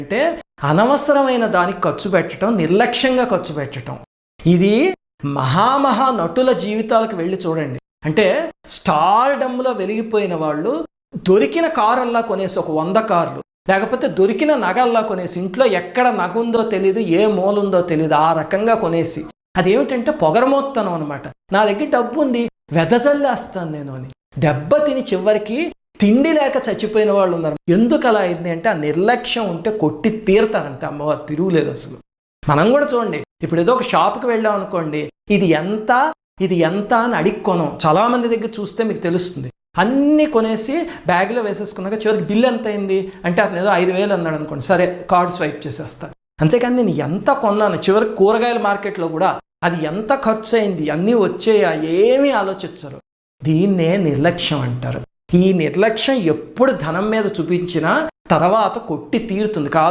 అంటే అనవసరమైన దానికి ఖర్చు పెట్టడం, నిర్లక్ష్యంగా ఖర్చు పెట్టడం. ఇది మహా నటుల జీవితాలకు వెళ్ళి చూడండి. అంటే స్టార్డమ్లో వెలిగిపోయిన వాళ్ళు దొరికిన కారల్లా కొనేసి, ఒక 100 కార్లు, లేకపోతే దొరికిన నగల్లా కొనేసి, ఇంట్లో ఎక్కడ నగ ఉందో తెలియదు, ఏ మూలుందో తెలియదు, ఆ రకంగా కొనేసి, అదేమిటంటే పొగరమోత్తనం అనమాట. నా దగ్గర డబ్బు ఉంది, వెదజల్లేస్తాను నేను అని దెబ్బ తిని చివరికి తిండి లేక చచ్చిపోయిన వాళ్ళు ఉన్నారు. ఎందుకు అలా అయింది అంటే ఆ నిర్లక్ష్యం ఉంటే కొట్టి తీరతారంటే అమ్మవారు, తిరుగులేదు అసలు. మనం కూడా చూడండి, ఇప్పుడు ఏదో ఒక షాప్కి వెళ్ళాం అనుకోండి, ఇది ఎంత అని అడిగి కొనం. చాలామంది దగ్గర చూస్తే మీకు తెలుస్తుంది. అన్నీ కొనేసి బ్యాగ్లో వేసేసుకున్నాక చివరికి బిల్ ఎంత అయింది అంటే అతను ఏదో 5,000 అన్నాడు అనుకోండి, సరే కార్డ్ స్వైప్ చేసేస్తాను. అంతేకాని నేను ఎంత కొన్నాను, చివరికి కూరగాయల మార్కెట్లో కూడా అది ఎంత ఖర్చు అయింది, అన్నీ వచ్చాయా, ఏమీ ఆలోచించరు. దీన్నే నిర్లక్ష్యం అంటారు. ఈ నిర్లక్ష్యం ఎప్పుడు ధనం మీద చూపించినా తర్వాత కొట్టి తీరుతుంది. కావాలంటే